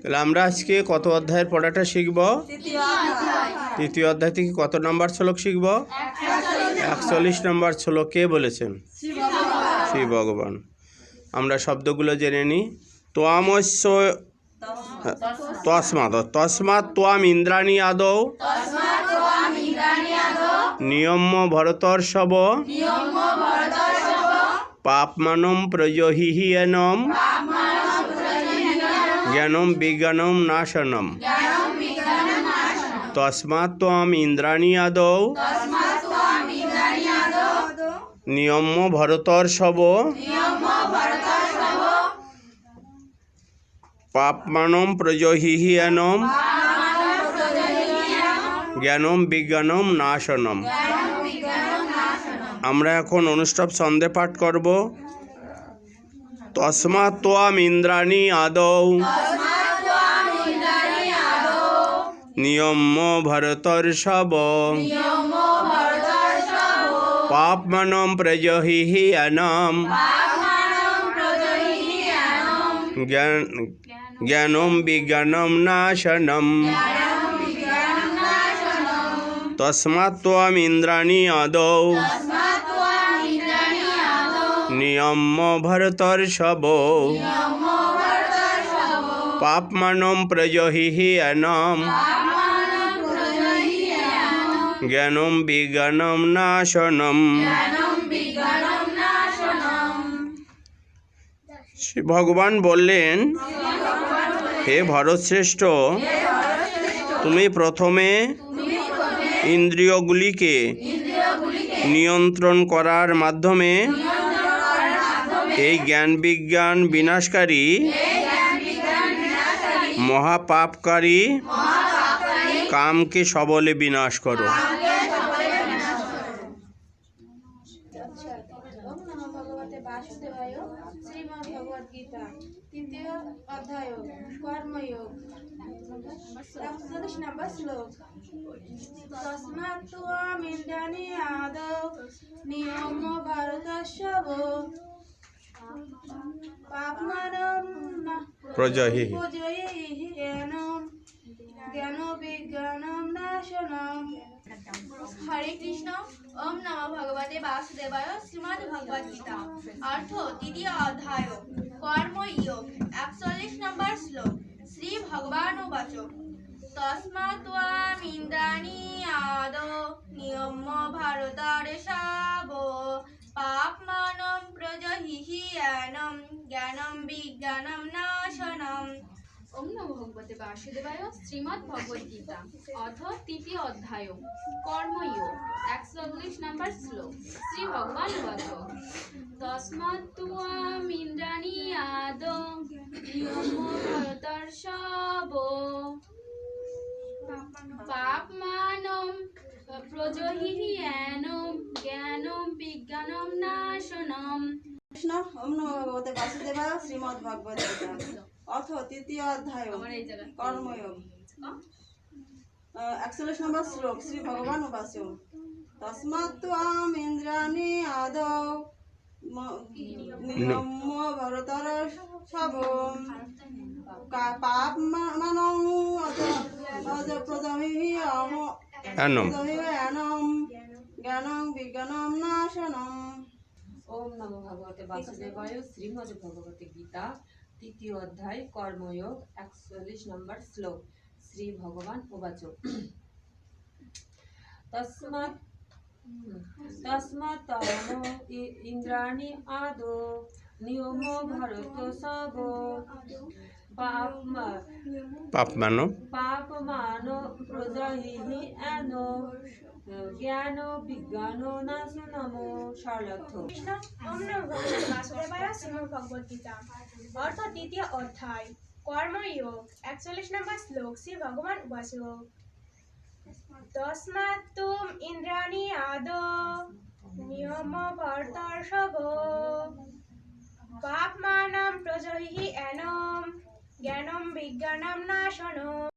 তাহলে আমরা আজকে কত অধ্যায়ের পড়াটা শিখব? তৃতীয় অধ্যায় থেকে কত নম্বর শ্লোক শিখব? 41 নম্বর শ্লোক কে বলেছেন? শ্রী ভগবান। আমরা শব্দগুলো জেনে নিই। ত্বমস্য তস্মাৎ ত্বম ইন্দ্রাণী আদৌ নিয়ম্য ভরতর্ষভ পাপমানম প্রজহিহি এনম জ্ঞানম বিজ্ঞানম নাশনম। তস্মাৎ ত্বম ইন্দ্রাণী আদৌ নিয়ম্য ভরতর্ষভ পাপমানম প্রজহিহি এনম জ্ঞানম বিজ্ঞানম নাশনম। আমরা এখন অনুষ্ঠব ছন্দে পাঠ করব। তস্মাৎ ত্বম ইন্দ্রাণী আদৌ নিয়ম্য ভরতর্ষভ পাপমানম প্রজহিহি এনম জ্ঞানম বিজ্ঞানম নাশনম। তস্মাৎ ত্বম ইন্দ্রাণী আদৌ নিয়ম্য ভরতর্ষভ পাপমানম প্রজহিহি এনম জ্ঞানম বিজ্ঞানম নাশনম। শ্রী ভগবান বললেন, হে ভরতশ্রেষ্ঠ, তুমি প্রথমে ইন্দ্রিয়গুলিকে নিয়ন্ত্রণ করার মাধ্যমে এই জ্ঞান বিজ্ঞান বিনাশকারী মহাপাপকারী কামকে সবলে বিনাশ করো। ভগবদ্গীতা তৃতীয় অধ্যায় কর্মযোগ 41 নম্বর শ্লোক। তস্মাৎ ত্বম ইন্দ্রাণী আদৌ নিয়ম্য ভরতর্ষভ পাপমানম প্রজহিহি এনম জ্ঞান বিজ্ঞানম নাশনম। হরে কৃষ্ণ। ওম নমঃ ভগবতে বাসুদেবায়। শ্রীমদ্ ভগবদ গীতা অর্থ তৃতীয় অধ্যায় কর্মযোগ 41 নম্বর শ্লোক। শ্রী ভগবান উবাচ তস্মাৎ ত্বম ইন্দ্রাণী আদৌ নিয়ম্য ভরতর্ষভ পাপমানম প্রজহিহি এনম জ্ঞানম বিজ্ঞানম নাশনম। ওম নমঃ ভগবতে বাসুদেবায়। শ্রীমদ্ ভগবদ গীতা অথ তৃতীয় অধ্যায় কর্মযোগ 41 নম্বর শ্লোক। শ্রী ভগবান উবাচ তস্মাৎ ত্বম ইন্দ্রাণী আদৌ নিয়ম্য ভরতর্ষভ পাপমানম প্রজহিহি এনম জ্ঞানম বিজ্ঞানম নাশনম। কৃষ্ণ। ওম নমঃ ভগবতে বাসুদেবায়। শ্রীমদ্ ভগবদ গীতা অথ তৃতীয় অধ্যায় কর্মযোগ 41 নম্বর শ্লোক। শ্রী ভগবান উবাচ তস্মাৎ ত্বম ইন্দ্রাণী আদৌ নিয়ম্য ভরতর্ষভ পাপমানম প্রজহিহি এনম জ্ঞানম বিজ্ঞানম নাশনম। ওম নমো ভগবতে বাসুদেবায়। শ্রীমদ্ ভগবতে গীতা তৃতীয় অধ্যায় কর্মযোগ 41 নম্বর শ্লোক। শ্রী ভগবান উবাচ তস্মাৎ ত্বম ইন্দ্রাণী আদৌ নিয়ম্য ভরতর্ষভ পাপমানম প্রজহিহি এনম জ্ঞান বিজ্ঞান নাশনম। সরলার্থ। ওম নমঃ ভগবতে বাসুদেবায়। শ্রীমদ্ ভগবদ গীতা অর্থ তৃতীয় অধ্যায় কর্মযোগ 41 নম্বর শ্লোক। শ্রী ভগবান উবাচ তস্মাৎ ত্বম ইন্দ্রাণী আদৌ নিয়ম্য ভরতর্ষভ পাপমানম প্রজহিহি এনম জ্ঞানম বিজ্ঞানম নাশনম।